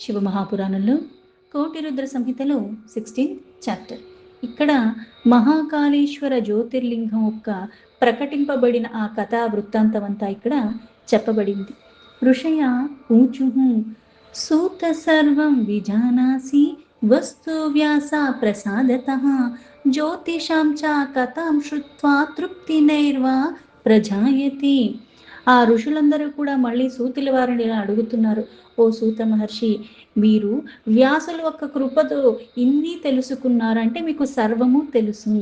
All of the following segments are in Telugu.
శివ మహాపురాణంలో కోటి రుద్ర సంహితలో 16th చాప్టర్. ఇక్కడ మహాకాళేశ్వర జ్యోతిర్లింగం యొక్క ప్రకటింపబడిన ఆ కథా వృత్తాంతమంతా ఇక్కడ చెప్పబడింది. ఋషయ ఊచుః సూత సర్వం విజానాసి వస్తు వ్యాస ప్రసాదతః జ్యోతిషాం చ కథాం శ్రుత్వా తృప్తినైర్వా ప్రజాయతి. ఆ ఋషులందరూ కూడా మళ్ళీ సూతుల వారిని అడుగుతున్నారు, ఓ సూత మహర్షి, మీరు వ్యాసుల యొక్క కృపతో ఇన్ని తెలుసుకున్నారంటే మీకు సర్వము తెలుసు.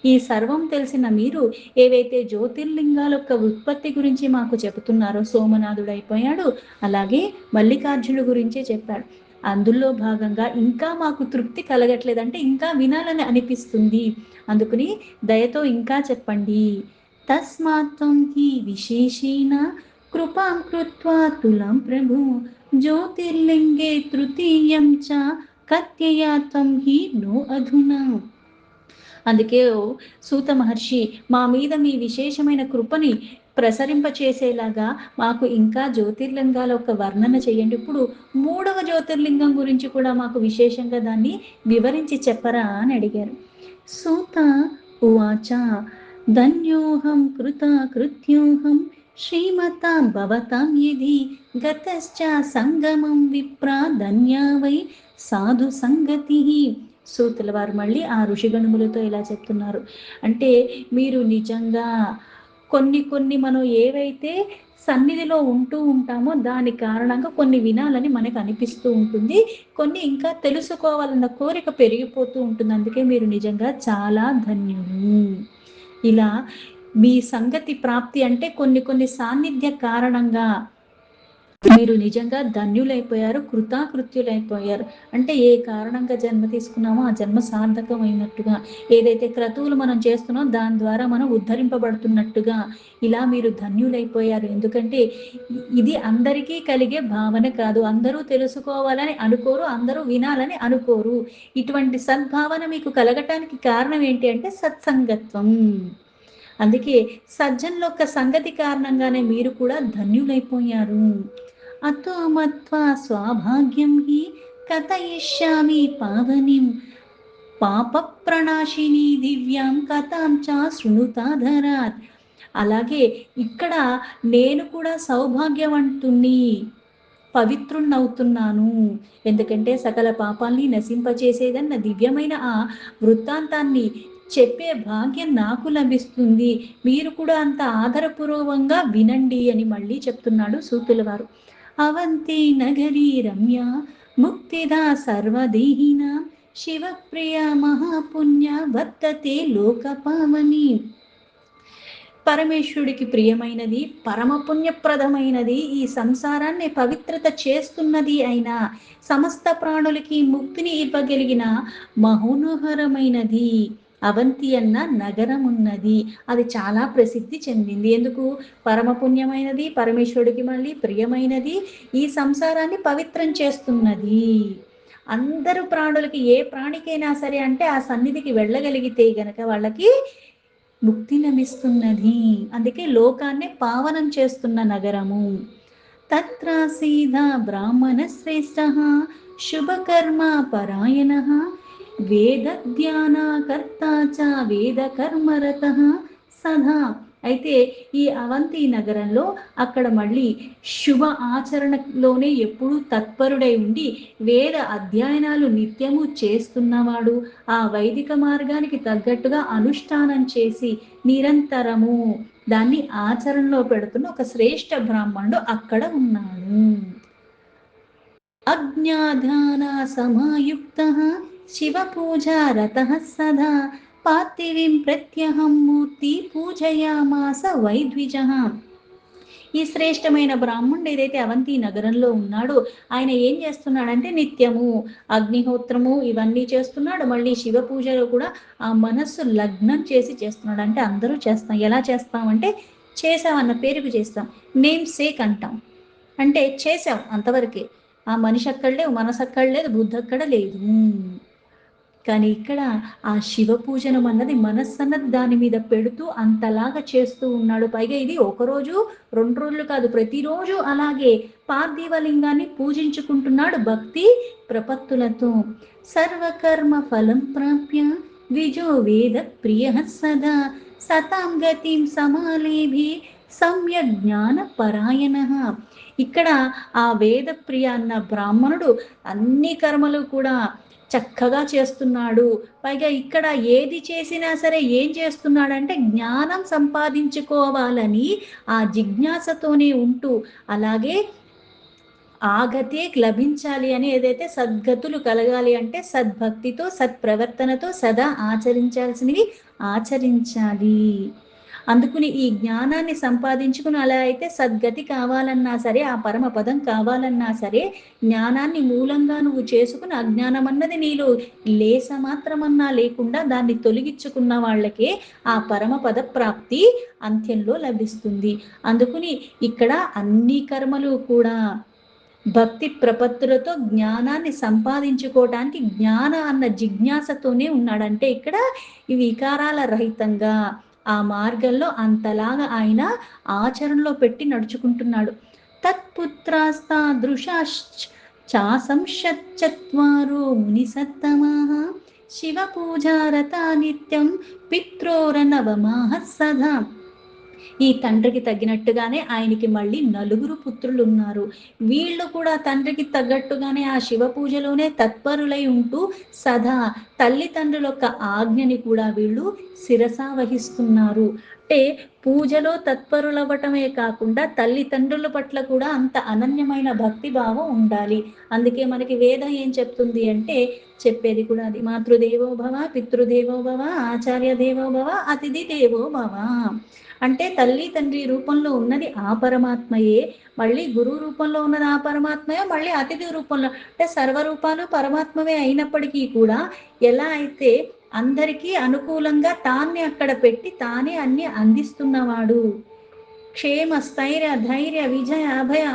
ఈ సర్వం తెలిసిన మీరు ఏవైతే జ్యోతిర్లింగాల యొక్క ఉత్పత్తి గురించి మాకు చెబుతున్నారో, సోమనాథుడు అయిపోయాడు, అలాగే మల్లికార్జునుడు గురించి చెప్పాడు. అందులో భాగంగా ఇంకా మాకు తృప్తి కలగట్లేదంటే ఇంకా వినాలని అనిపిస్తుంది. అందుకని దయతో ఇంకా చెప్పండి. తస్మాత్వం హి విశేషేణ కృపాం కృత్వా తులం ప్రభు జ్యోతిర్లింగే తృతీయం చ కథ్యయాతం హి నో అధునా. అందుకే సూత మహర్షి, మా మీద మీ విశేషమైన కృపని ప్రసరింపచేసేలాగా మాకు ఇంకా జ్యోతిర్లింగాల యొక్క వర్ణన చేయండి. ఇప్పుడు 3వ జ్యోతిర్లింగం గురించి కూడా మాకు విశేషంగా దాన్ని వివరించి చెప్పరా అని అడిగారు. సూత ఉవాచ ధన్యోహం కృతకృత్యోహం శ్రీమతాం భవతాం యది గతశ్చ సంగమం విప్రా ధన్యా వై సాధు సంగతి. సూతుల వారు మళ్ళీ ఆ ఋషిగణములతో ఇలా చెప్తున్నారు, అంటే మీరు నిజంగా కొన్ని మనం ఏవైతే సన్నిధిలో ఉంటూ ఉంటామో దాని కారణంగా కొన్ని వినాలని మనకు అనిపిస్తూ ఉంటుంది, కొన్ని ఇంకా తెలుసుకోవాలన్న కోరిక పెరిగిపోతూ ఉంటుంది. అందుకే మీరు నిజంగా చాలా ధన్యులు. ఇలా మీ సంగతి ప్రాప్తి అంటే కొన్ని సాన్నిధ్య కారణంగా మీరు నిజంగా ధన్యులైపోయారు, కృతాకృత్యులైపోయారు. అంటే ఏ కారణంగా జన్మ తీసుకున్నామో ఆ జన్మ సార్థకమైనట్టుగా, ఏదైతే క్రతువులు మనం చేస్తున్నామో దాని ద్వారా మనం ఉద్ధరింపబడుతున్నట్టుగా ఇలా మీరు ధన్యులైపోయారు. ఎందుకంటే ఇది అందరికీ కలిగే భావన కాదు. అందరూ తెలుసుకోవాలని అనుకోరు, అందరూ వినాలని అనుకోరు. ఇటువంటి సద్భావన మీకు కలగటానికి కారణం ఏంటి అంటే సత్సంగత్వం. అందుకే సజ్జనుల యొక్క సంగతి కారణంగానే మీరు కూడా ధన్యులైపోయారు. అతో మత్వా స్వాభాగ్యం హి కథయిష్యామి పావనిం పాప ప్రణాశిని దివ్యాం కథాం చ శృణుతాధరాత్. అలాగే ఇక్కడ నేను కూడా సౌభాగ్యవంతుణ్ణి, పవిత్రుణ్ణవుతున్నాను. ఎందుకంటే సకల పాపాల్ని నశింపచేసేదన్న దివ్యమైన ఆ వృత్తాంతాన్ని చెప్పే భాగ్యం నాకు లభిస్తుంది. మీరు కూడా అంత ఆదరపూర్వకంగా వినండి అని మళ్ళీ చెప్తున్నాడు సూతుల వారు. అవంతి నగరీ రమ్య ముక్తిదా సర్వదేహినా శివప్రియ మహాపుణ్య వర్తతే లోకపావని. పరమేశ్వరుడికి ప్రియమైనది, పరమ పుణ్యప్రదమైనది, ఈ సంసారాన్ని పవిత్రత చేస్తున్నది అయినా సమస్త ప్రాణులకి ముక్తిని ఇవ్వగలిగిన మహోనోహరమైనది అవంతి అన్న నగరం ఉన్నది. అది చాలా ప్రసిద్ధి చెందింది. ఎందుకు? పరమ పుణ్యమైనది, పరమేశ్వరుడికి మళ్ళీ ప్రియమైనది, ఈ సంసారాన్ని పవిత్రం చేస్తున్నది. అందరు ప్రాణులకి, ఏ ప్రాణికైనా సరే అంటే ఆ సన్నిధికి వెళ్ళగలిగితే గనక వాళ్ళకి ముక్తి లభిస్తున్నది. అందుకే లోకాన్ని పావనం చేస్తున్న నగరము. తత్రాసీదా బ్రాహ్మణ శ్రేష్ఠ శుభకర్మ పరాయణ వేద ధ్యానకర్త చ వేద కర్మరత సదా. అయితే ఈ అవంతి నగరంలో అక్కడ మళ్ళీ శుభ ఆచరణలోనే ఎప్పుడూ తత్పరుడై ఉండి వేద అధ్యయనాలు నిత్యము చేస్తున్నవాడు, ఆ వైదిక మార్గానికి తగ్గట్టుగా అనుష్ఠానం చేసి నిరంతరము దాన్ని ఆచరణలో పెడుతున్న ఒక శ్రేష్ఠ బ్రాహ్మణుడు అక్కడ ఉన్నాడు. అజ్ఞాధాన సమాయుక్త శివ పూజా రతః సదా పార్థివీం ప్రత్యహం మూర్తి పూజయామాస వైద్విజః. ఈ శ్రేష్టమైన బ్రాహ్మణుడు ఏదైతే అవంతి నగరంలో ఉన్నాడో ఆయన ఏం చేస్తున్నాడంటే నిత్యము అగ్నిహోత్రము ఇవన్నీ చేస్తున్నాడు. మళ్ళీ శివ పూజలో కూడా ఆ మనస్సు లగ్నం చేసి చేస్తున్నాడు. అంటే అందరూ చేస్తాం. ఎలా చేస్తామంటే చేసామన్న పేరుకు చేస్తాం, నేమ్ సేక్ అంటాం. అంటే చేసాం అంతవరకే. ఆ మనిషి అక్కడ లేదు, మనసు అక్కడ లేదు, బుద్ధి అక్కడ లేదు. కానీ ఇక్కడ ఆ శివ పూజనం అన్నది మనస్సన్నది దాని మీద పెడుతూ అంతలాగా చేస్తూ ఉన్నాడు. పైగా ఇది ఒకరోజు 2 రోజులు కాదు, ప్రతిరోజు అలాగే పార్థివలింగాన్ని పూజించుకుంటున్నాడు భక్తి ప్రపత్తులతో. సర్వకర్మ ఫలం ప్రాప్య ద్విజో వేద ప్రియ సదా సతాం గతిం సమాలేభి సమ్యక్ జ్ఞాన పరాయణ. ఇక్కడ ఆ వేద ప్రియ అన్న బ్రాహ్మణుడు అన్ని కర్మలు కూడా చక్కగా చేస్తున్నాడు. పైగా ఇక్కడ ఏది చేసినా సరే ఏం చేస్తున్నాడంటే జ్ఞానం సంపాదించుకోవాలని ఆ జిజ్ఞాసతోనే ఉంటూ, అలాగే ఆ గతే లభించాలి అని, ఏదైతే సద్గతులు కలగాలి అంటే సద్భక్తితో సత్ప్రవర్తనతో సదా ఆచరించాల్సినవి ఆచరించాలి. అందుకుని ఈ జ్ఞానాన్ని సంపాదించుకుని అలా అయితే సద్గతి కావాలన్నా సరే, ఆ పరమ పదం కావాలన్నా సరే, జ్ఞానాన్ని మూలంగా నువ్వు చేసుకుని అజ్ఞానం అన్నది నీలో లేస మాత్రమన్నా లేకుండా దాన్ని తొలగించుకున్న వాళ్ళకే ఆ పరమ పద ప్రాప్తి అంత్యంలో లభిస్తుంది. అందుకుని ఇక్కడ అన్ని కర్మలు కూడా భక్తి ప్రపత్తులతో జ్ఞానాన్ని సంపాదించుకోవటానికి జ్ఞాన అన్న జిజ్ఞాసతోనే ఉన్నాడంటే ఇక్కడ ఈ వికారాల రహితంగా ఆ మార్గంలో అంతలాగా ఆయన ఆచరణలో పెట్టి నడుచుకుంటున్నాడు. తత్పుత్రాస్తాదృశాశ్చాసంశచ్చత్వారో మునిసత్తమాః శివ పూజారతా నిత్యం పిత్రోరనవమాః సదా. ఈ తండ్రికి తగ్గినట్టుగానే ఆయనకి మళ్ళీ 4 పుత్రులు ఉన్నారు. వీళ్ళు కూడా తండ్రికి తగ్గట్టుగానే ఆ శివ పూజలోనే తత్పరులై ఉంటూ సదా తల్లిదండ్రుల యొక్క ఆజ్ఞని కూడా వీళ్ళు శిరసా వహిస్తున్నారు. అంటే పూజలో తత్పరులవ్వటమే కాకుండా తల్లిదండ్రుల పట్ల కూడా అంత అనన్యమైన భక్తి భావం ఉండాలి. అందుకే మనకి వేదం ఏం చెప్తుంది అంటే, చెప్పేది కూడా అది, మాతృదేవో భవ పితృదేవో భవ ఆచార్య దేవో భవ అతిథి దేవో భవ. అంటే తల్లి తండ్రి రూపంలో ఉన్నది ఆ పరమాత్మయే, మళ్ళీ గురువు రూపంలో ఉన్నది ఆ పరమాత్మయే, మళ్ళీ అతిథి రూపంలో, అంటే సర్వరూపాలు పరమాత్మవే అయినప్పటికీ కూడా ఎలా అయితే అందరికీ అనుకూలంగా తాన్ని అక్కడ పెట్టి తానే అన్ని అందిస్తున్నవాడు. క్షేమ స్థైర్య ధైర్య విజయ అభయ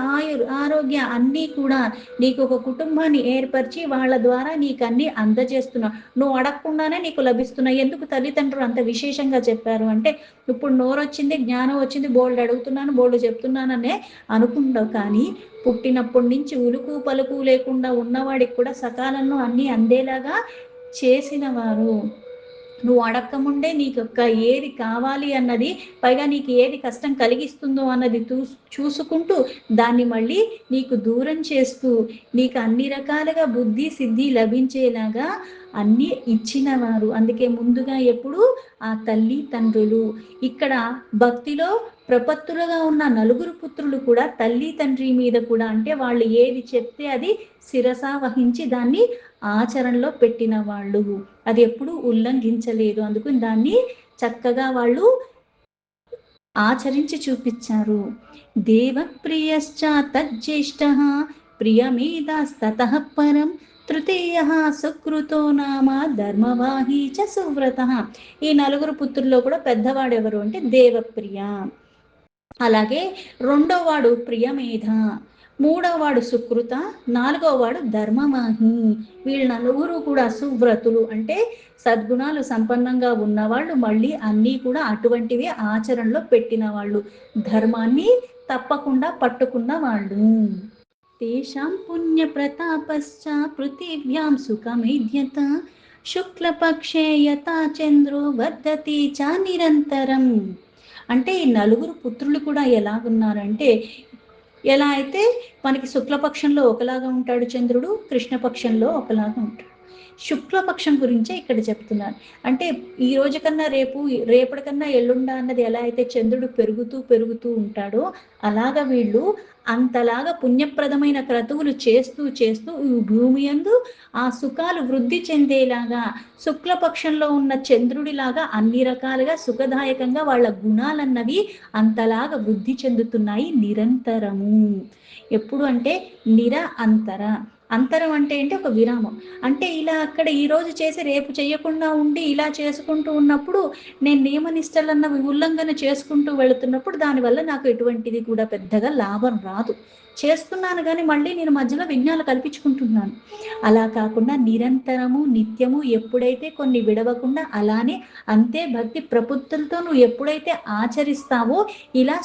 ఆరోగ్య అన్నీ కూడా నీకు ఒక కుటుంబాన్ని ఏర్పరిచి వాళ్ళ ద్వారా నీకు అన్ని అందజేస్తున్నావు. నువ్వు అడగకుండానే నీకు లభిస్తున్నాయి. ఎందుకు తల్లిదండ్రులు అంత విశేషంగా చెప్పారు అంటే, ఇప్పుడు నోరొచ్చింది, జ్ఞానం వచ్చింది, బోల్డ్ అడుగుతున్నాను, బోల్డ్ చెప్తున్నాననే అనుకుంటావు. కానీ పుట్టినప్పటి నుంచి ఉలుకు పలుకు లేకుండా ఉన్నవాడికి కూడా సకాలంలో అన్ని అందేలాగా చేసిన వారు. నువ్వు అడక్కముందే నీకొక్క ఏది కావాలి అన్నది, పైగా నీకు ఏది కష్టం కలిగిస్తుందో అన్నది చూసుకుంటూ దాన్ని మళ్ళీ నీకు దూరం చేస్తూ నీకు అన్ని రకాలుగా బుద్ధి సిద్ధి లభించేలాగా అన్నీ ఇచ్చినవారు. అందుకే ముందుగా ఎప్పుడు ఆ తల్లి తండ్రులు. ఇక్కడ భక్తిలో ప్రపత్తులుగా ఉన్న 4 పుత్రులు కూడా తల్లి తండ్రి మీద కూడా, అంటే వాళ్ళు ఏది చెప్తే అది శిరసా వహించి దాన్ని ఆచరణలో పెట్టిన వాళ్ళు, అది ఎప్పుడూ ఉల్లంఘించలేదు. అందుకు దాన్ని చక్కగా వాళ్ళు ఆచరించి చూపించారు. దేవప్రియశ్చ తజ్జేష్ఠః ప్రియమేధాస్తతః పరం తృతీయః సుకృతో నామ ధర్మవాహీ చ సువ్రతః. ఈ 4 పుత్రుల్లో కూడా పెద్దవాడు ఎవరు అంటే దేవప్రియ, అలాగే రెండోవాడు ప్రియమేధ, మూడోవాడు సుకృత, నాలుగోవాడు ధర్మమాహి. వీళ్ళు 4 కూడా సువ్రతులు, అంటే సద్గుణాలు సంపన్నంగా ఉన్నవాళ్ళు, మళ్ళీ అన్నీ కూడా అటువంటివి ఆచరణలో పెట్టిన వాళ్ళు, ధర్మాన్ని తప్పకుండా పట్టుకున్న వాళ్ళు. తేషాం పుణ్య ప్రతాపశ్చ పృథివ్యాం సుఖమేధ్యత శుక్లపక్షే యథా చంద్రో వర్ధతి చ నిరంతరం. అంటే ఈ 4 పుత్రులు కూడా ఎలాగున్నారంటే, ఎలా అయితే మనకి శుక్లపక్షంలో ఒకలాగా ఉంటాడు చంద్రుడు, కృష్ణపక్షంలో ఒకలాగా ఉంటాడు. శుక్లపక్షం గురించే ఇక్కడ చెప్తున్నారు. అంటే ఈ రోజు కన్నా రేపు, రేపటికన్నా ఎల్లుండా అన్నది ఎలా అయితే చంద్రుడు పెరుగుతూ పెరుగుతూ ఉంటాడో, అలాగా వీళ్ళు అంతలాగా పుణ్యప్రదమైన క్రతువులు చేస్తూ చేస్తూ ఈ భూమి యందు ఆ సుఖాలు వృద్ధి చెందేలాగా శుక్లపక్షంలో ఉన్న చంద్రుడిలాగా అన్ని రకాలుగా సుఖదాయకంగా వాళ్ళ గుణాలన్నవి అంతలాగా వృద్ధి చెందుతున్నాయి నిరంతరము. ఎప్పుడు అంటే నిర అంతర. అంతరం అంటే ఏంటి? ఒక విరామం. అంటే ఇలా అక్కడ ఈరోజు చేసి రేపు చేయకుండా ఉండి ఇలా చేసుకుంటూ ఉన్నప్పుడు నేను నియమనిష్టలన్నవి ఉల్లంఘన చేసుకుంటూ వెళుతున్నప్పుడు దానివల్ల నాకు ఎటువంటిది కూడా పెద్దగా లాభం రాదు. చేస్తున్నాను గానీ మళ్ళీ నేను మధ్యలో విఘ్నాలు కల్పించుకుంటున్నాను. అలా కాకుండా నిరంతరము, నిత్యము ఎప్పుడైతే కొన్ని విడవకుండా అలానే అంతే భక్తి ప్రపత్తులతో నువ్వు ఎప్పుడైతే ఆచరిస్తావో ఇలా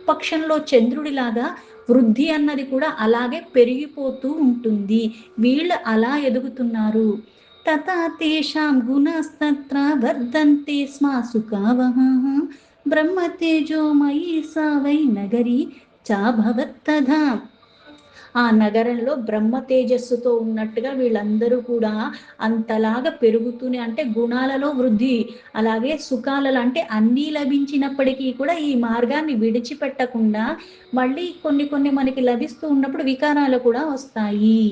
పక్షంలో చంద్రుడిలాగా వృద్ధి అన్నది కూడా అలాగే పెరిగిపోతూ ఉంటుంది. వీళ్ళు అలా ఎదుగుతున్నారు. తథా తేషాం గుణస్తత్ర వర్ధంతే స్మ సుఖావహాః బ్రహ్మతేజోమయీ సా వై నగరీ చాభవత్తథా. ఆ నగరంలో బ్రహ్మ తేజస్సుతో ఉన్నట్టుగా వీళ్ళందరూ కూడా అంతలాగా పెరుగుతూనే, అంటే గుణాలలో వృద్ధి, అలాగే సుఖాలలో అంటే అన్నీ లభించినప్పటికీ కూడా ఈ మార్గాన్ని విడిచిపెట్టకుండా మళ్ళీ కొన్ని కొన్ని మనకి లభిస్తూ ఉన్నప్పుడు వికారాలు కూడా వస్తాయి.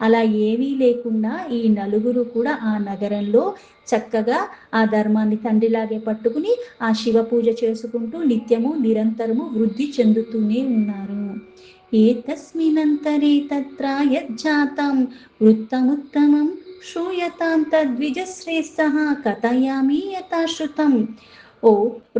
అలా ఏమీ లేకుండా ఈ నలుగురు కూడా ఆ నగరంలో చక్కగా ఆ ధర్మాన్ని తండ్రిలాగే పట్టుకుని ఆ శివ పూజ చేసుకుంటూ నిత్యము నిరంతరము వృద్ధి చెందుతూనే ఉన్నారు. ఏతస్మినంతరే తత్ర యజ్జాతం వృత్తముత్తమం శ్రూయతాం తద్విజశ్రేష్టః కథయామి యథాశ్రుతం. ఓ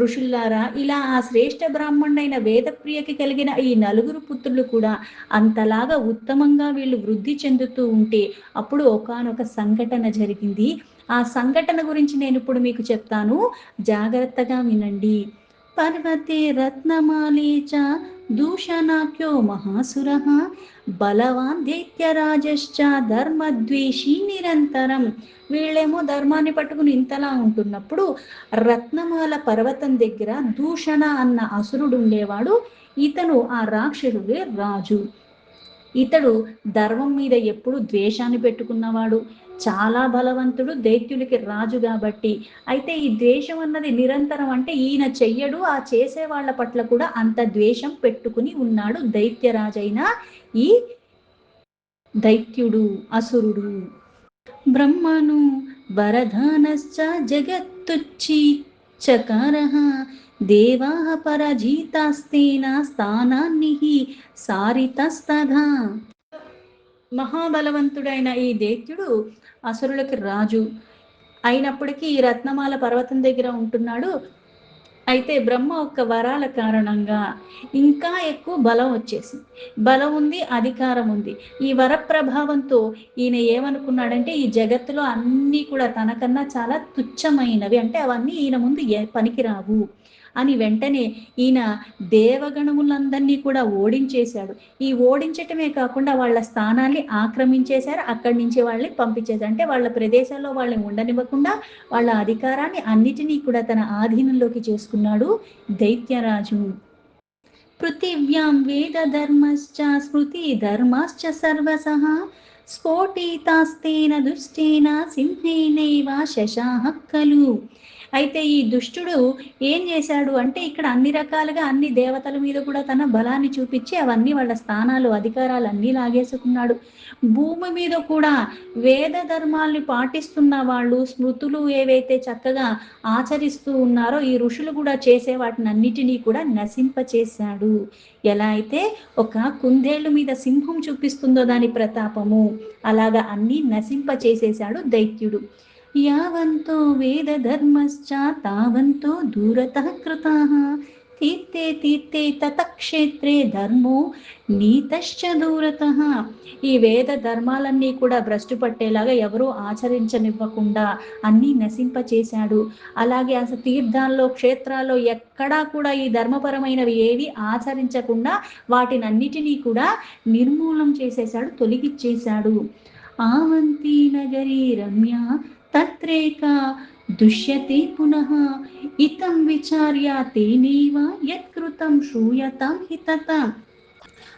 ఋషుల్లారా, ఇలా ఆ శ్రేష్ఠ బ్రాహ్మణుడైన వేదప్రియకి కలిగిన ఈ నలుగురు పుత్రులు కూడా అంతలాగా ఉత్తమంగా వీళ్ళు వృద్ధి చెందుతూ ఉంటే అప్పుడు ఒకానొక సంఘటన జరిగింది. ఆ సంఘటన గురించి నేను ఇప్పుడు మీకు చెప్తాను, జాగ్రత్తగా వినండి. పర్వతే రత్నమాలే చ దూషణాఖ్యో మహాసురః బలవాన్ దైత్యరాజశ్చ ధర్మద్వేషి నిరంతరం. వీళ్ళేమో ధర్మాన్ని పట్టుకుని ఇంతలా ఉంటున్నప్పుడు రత్నమాల పర్వతం దగ్గర దూషణ అన్న అసురుడు ఉండేవాడు. ఇతను ఆ రాక్షసుడే రాజు. ఇతడు ధర్మం మీద ఎప్పుడు ద్వేషాన్ని పెట్టుకున్నవాడు, చాలా బలవంతుడు, దైత్యులకి రాజు కాబట్టి. అయితే ఈ ద్వేషం అన్నది నిరంతరం, అంటే ఈయన చెయ్యడు, ఆ చేసే వాళ్ళ పట్ల కూడా అంత ద్వేషం పెట్టుకుని ఉన్నాడు దైత్యరాజైన ఈ దైత్యుడు, అసురుడు. బ్రహ్మను వరదానశ్చ జగత్తుచ్చి చకారః దేవాః పరాజితాస్తేన స్థానాన్ని సారితస్తథా. మహాబలవంతుడైన ఈ దైత్యుడు అసురులకి రాజు అయినప్పటికీ ఈ రత్నమాల పర్వతం దగ్గర ఉంటున్నాడు. అయితే బ్రహ్మ ఒక్క వరాల కారణంగా ఇంకా ఎక్కువ బలం వచ్చేసింది. బలం ఉంది, అధికారం ఉంది. ఈ వర ప్రభావంతో ఈయన ఏమనుకున్నాడంటే ఈ జగత్తులో అన్నీ కూడా తనకన్నా చాలా తుచ్చమైనవి, అంటే అవన్నీ ఈయన ముందు పనికిరావు అని వెంటనే ఈయన దేవగణములందరినీ కూడా ఓడించేశాడు. ఈ ఓడించటమే కాకుండా వాళ్ళ స్థానాన్ని ఆక్రమించేశారు. అక్కడి నుంచి వాళ్ళని పంపించేశారు. అంటే వాళ్ళ ప్రదేశాల్లో వాళ్ళని ఉండనివ్వకుండా వాళ్ళ అధికారాన్ని అన్నిటినీ కూడా తన ఆధీనంలోకి చేసుకున్నాడు దైత్యరాజు. పృథివ్యాం వేద ధర్మశ్చ స్మృతి ధర్మాశ్చ సర్వసః స్ఫోటితాస్తేన దుష్టేన సింహేనైవ శశాః ఖలు. అయితే ఈ దుష్టుడు ఏం చేశాడు అంటే ఇక్కడ అన్ని రకాలుగా అన్ని దేవతల మీద కూడా తన బలాన్ని చూపించి అవన్నీ వాళ్ళ స్థానాలు, అధికారాలు అన్నీ లాగేసుకున్నాడు. భూమి మీద కూడా వేద ధర్మాల్ని పాటిస్తున్న వాళ్ళు, స్మృతులు ఏవైతే చక్కగా ఆచరిస్తూ ఉన్నారో ఈ ఋషులు కూడా చేసే వాటిని అన్నిటినీ కూడా నశింపచేశాడు. ఎలా అయితే ఒక కుందేళ్ళు మీద సింహం చూపిస్తుందో దాని ప్రతాపము, అలాగా అన్ని నశింపచేసేశాడు దైత్యుడు. యావంతో వేద ధర్మశ్చ తావంతో దూరతః కృతాః తీర్థే తీర్థే తతక్షేత్రే ధర్మో నీతశ్చ దూరతః. ఈ వేద ధర్మాలన్నీ కూడా భ్రష్టు పట్టేలాగా ఎవరూ ఆచరించనివ్వకుండా అన్నీ నశింపచేశాడు. అలాగే అసలు తీర్థాల్లో, క్షేత్రాల్లో ఎక్కడా కూడా ఈ ధర్మపరమైనవి ఏవి ఆచరించకుండా వాటినన్నిటినీ కూడా నిర్మూలం చేసేశాడు, తొలగిచ్చేశాడు. ఆవంతి నగరీ రమ్య తత్రేక దుష్యతే పునః ఇతం విచార్య తేనైవ యత్కృతం శ్రూయతాం హితత.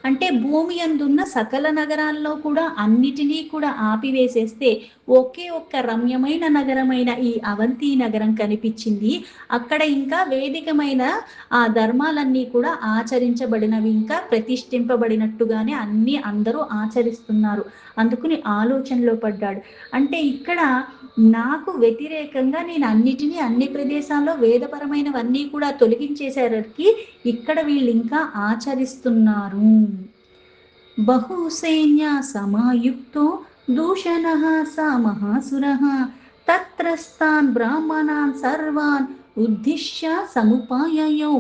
అంటే భూమి అందున్న సకల నగరాల్లో కూడా అన్నిటినీ కూడా ఆపివేసేస్తే ఒకే ఒక్క రమ్యమైన నగరమైన ఈ అవంతి నగరం కనిపించింది. అక్కడ ఇంకా వేదికమైన ఆ ధర్మాలన్నీ కూడా ఆచరించబడినవి, ఇంకా ప్రతిష్ఠింపబడినట్టుగానే అన్ని అందరూ ఆచరిస్తున్నారు. అందుకుని ఆలోచనలో పడ్డాడు. అంటే ఇక్కడ నాకు వ్యతిరేకంగా నేను అన్నిటినీ, అన్ని ప్రదేశాల్లో వేదపరమైనవన్నీ కూడా తొలగించేసరికి ఇక్కడ వీళ్ళు ఇంకా ఆచరిస్తున్నారు. బహుసైన్య సమాయుక్తో దూషణః స మహాసురః తత్రస్తాన్ బ్రాహ్మణాన్ సర్వాన్ ఉద్దిశ్య సముపాయయౌ.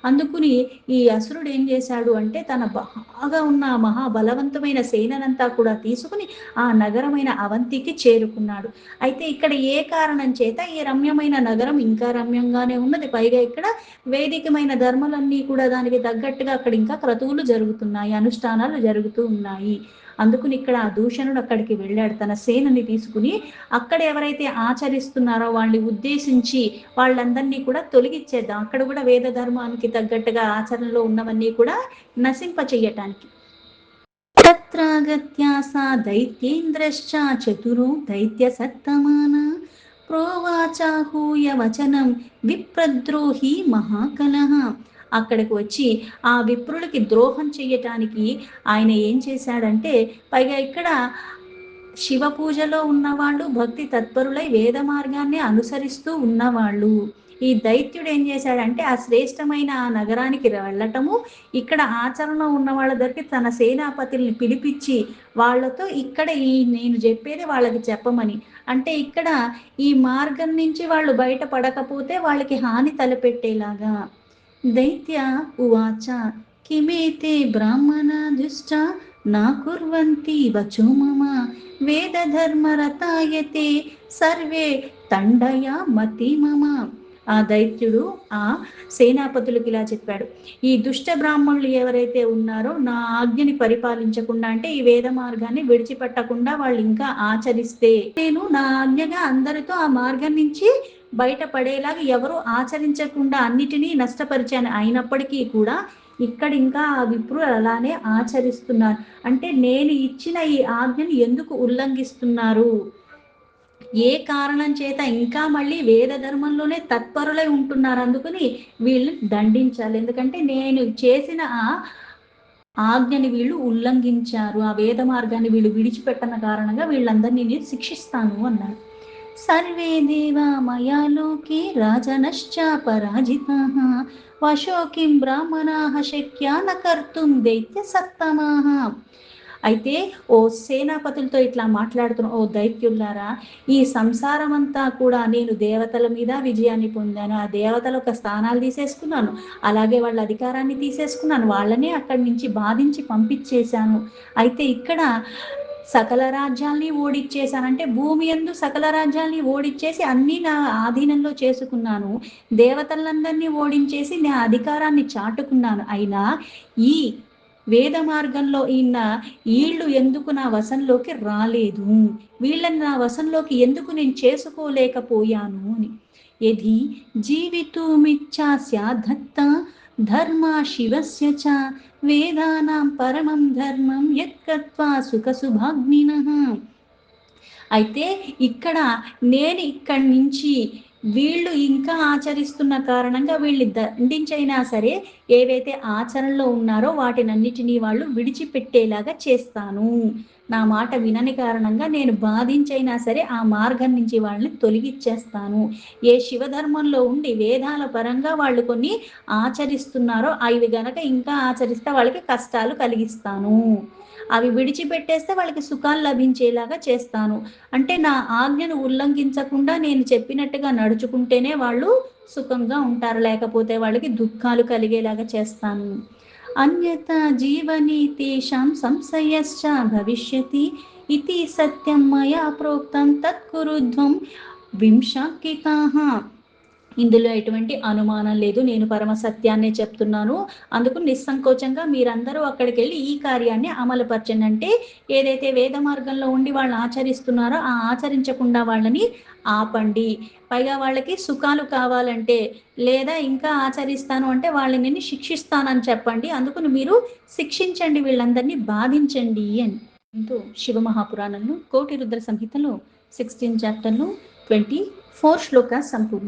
అందుకుని ఈ అసురుడు ఏం చేశాడు అంటే తన బాగా ఉన్న మహాబలవంతమైన సేననంతా కూడా తీసుకుని ఆ నగరమైన అవంతికి చేరుకున్నాడు. అయితే ఇక్కడ ఏ కారణం చేత ఈ రమ్యమైన నగరం ఇంకా రమ్యంగానే ఉన్నది. పైగా ఇక్కడ వేదికమైన ధర్మాలన్నీ కూడా దానికి తగ్గట్టుగా అక్కడ ఇంకా క్రతువులు జరుగుతున్నాయి, అనుష్ఠానాలు జరుగుతూ ఉన్నాయి. అందుకుని ఇక్కడ ఆ దూషణుడు అక్కడికి వెళ్ళాడు తన సేనని తీసుకుని. అక్కడ ఎవరైతే ఆచరిస్తున్నారో వాళ్ళని ఉద్దేశించి వాళ్ళందరినీ కూడా తొలగిచ్చేద్దాం, అక్కడ కూడా వేద ధర్మానికి తగ్గట్టుగా ఆచరణలో ఉన్నవన్నీ కూడా నశింప చెయ్యటానికి. తత్రాగత్య సా దైత్యేంద్రశ్చ చతురో దైత్య సత్తమాన ప్రోవాచాహూయ వచనం విప్రద్రోహి మహాకలహ. అక్కడికి వచ్చి ఆ విప్రులకి ద్రోహం చెయ్యటానికి ఆయన ఏం చేశాడంటే, పైగా ఇక్కడ శివ పూజలో ఉన్నవాళ్ళు, భక్తి తత్పరులై వేద మార్గాన్ని అనుసరిస్తూ ఉన్నవాళ్ళు. ఈ దైత్యుడు ఏం చేశాడంటే ఆ శ్రేష్టమైన ఆ నగరానికి వెళ్ళటము, ఇక్కడ ఆచరణ ఉన్న వాళ్ళ దగ్గరికి తన సేనాపతుల్ని పిలిపించి వాళ్ళతో ఇక్కడ నేను చెప్పేది వాళ్ళకి చెప్పమని, అంటే ఇక్కడ ఈ మార్గం నుంచి వాళ్ళు బయటపడకపోతే వాళ్ళకి హాని తలపెట్టేలాగా. దైత్య ఉవాచ కిమేతే బ్రాహ్మణ దుష్ట నా కుర్వంతి వచో మమ వేదధర్మరతాయతే సర్వే తండయ మతి మమ. ఆ దైత్యుడు ఆ సేనాపతులకు ఇలా చెప్పాడు, ఈ దుష్ట బ్రాహ్మణులు ఎవరైతే ఉన్నారో నా ఆజ్ఞని పరిపాలించకుండా, అంటే ఈ వేద మార్గాన్ని విడిచిపెట్టకుండా వాళ్ళు ఇంకా ఆచరిస్తే నేను నా ఆజ్ఞగా అందరితో ఆ మార్గం నుంచి బయటపడేలాగా ఎవరు ఆచరించకుండా అన్నిటినీ నష్టపరిచాను. అయినప్పటికీ కూడా ఇక్కడ ఇంకా ఆ విప్రులు అలానే ఆచరిస్తున్నారు. అంటే నేను ఇచ్చిన ఈ ఆజ్ఞని ఎందుకు ఉల్లంఘిస్తున్నారు, ఏ కారణం చేత ఇంకా మళ్ళీ వేద ధర్మంలోనే తత్పరులై ఉంటున్నారు, అందుకని వీళ్ళని దండించాలి. ఎందుకంటే నేను చేసిన ఆ ఆజ్ఞని వీళ్ళు ఉల్లంఘించారు, ఆ వేద మార్గాన్ని వీళ్ళు విడిచిపెట్టన కారణంగా వీళ్ళందరినీ నేను శిక్షిస్తాను అన్నారు. సర్వే దేవా మయా లోకే రాజనశ్చ పరాజితాః వశో కిం బ్రాహ్మణాః శక్యా న కర్తుం దైత్య సత్తమాః. అయితే ఓ సేనాపతులతో ఇట్లా మాట్లాడుతున్న ఓ దైత్యులారా, ఈ సంసారం అంతా కూడా నేను దేవతల మీద విజయాన్ని పొందాను, ఆ దేవతల యొక్క స్థానాలు తీసేసుకున్నాను, అలాగే వాళ్ళ అధికారాన్ని తీసేసుకున్నాను, వాళ్ళనే అక్కడి నుంచి బాధించి పంపించేశాను. అయితే ఇక్కడ సకల రాజ్యాల్ని ఓడిచ్చేశాను, అంటే భూమి యందు సకల రాజ్యాల్ని ఓడిచ్చేసి అన్నీ నా ఆధీనంలో చేసుకున్నాను, దేవతలందరినీ ఓడించేసి నా అధికారాన్ని చాటుకున్నాను. అయినా ఈ వేద మార్గంలో వీళ్ళు ఎందుకు నా వశంలోకి రాలేదు, వీళ్ళని నా వశంలోకి ఎందుకు నేను చేసుకోలేకపోయాను అని. యది జీవితుమిచ్చా స్యాదత్త ధర్మ శివస్య చ వేదానాం పరమం ధర్మం యత్కత్వా సుఖసుభాగ్నినః. అయితే ఇక్కడ నేను ఇక్కడి నుంచి వీళ్ళు ఇంకా ఆచరిస్తున్న కారణంగా వీళ్ళు దండించైనా సరే ఏవైతే ఆచరణలో ఉన్నారో వాటినన్నిటినీ వాళ్ళు విడిచిపెట్టేలాగా చేస్తాను. నా మాట వినని కారణంగా నేను బాధించైనా సరే ఆ మార్గం నుంచి వాళ్ళని తొలగిచ్చేస్తాను. ఏ శివధర్మంలో ఉండి వేదాల పరంగా వాళ్ళు కొన్ని ఆచరిస్తున్నారో అవి గనక ఇంకా ఆచరిస్తే వాళ్ళకి కష్టాలు కలిగిస్తాను, అవి విడిచిపెట్టేస్తే వాళ్ళకి సుఖాలు లభించేలాగా చేస్తాను. అంటే నా ఆజ్ఞను ఉల్లంఘించకుండా నేను చెప్పినట్టుగా నడుచుకుంటేనే వాళ్ళు సుఖంగా ఉంటారు, లేకపోతే వాళ్ళకి దుఃఖాలు కలిగేలాగా చేస్తాను. అన్యత జీవని తేషాం సంశయశ్చ భవిష్యతి ఇతి సత్యం మయా ప్రోక్తం తత్కురుధ్వం వింశంకితాః. ఇందులో ఎటువంటి అనుమానం లేదు, నేను పరమ సత్యాన్నే చెప్తున్నాను, అందుకు నిస్సంకోచంగా మీరందరూ అక్కడికి వెళ్ళి ఈ కార్యాన్ని అమలుపరచండి. అంటే ఏదైతే వేద మార్గంలో ఉండి వాళ్ళు ఆచరిస్తున్నారో ఆ ఆచరించకుండా వాళ్ళని ఆపండి. పైగా వాళ్ళకి సుఖాలు కావాలంటే లేదా ఇంకా ఆచరిస్తాను అంటే వాళ్ళని నేను శిక్షిస్తానని చెప్పండి, అందుకు మీరు శిక్షించండి, వీళ్ళందరినీ బాధించండి అని. ఇంటూ శివ మహాపురాణంలో కోటి రుద్ర సంహితలో 16 చాప్టర్లో 24 శ్లోక సంపూర్ణం.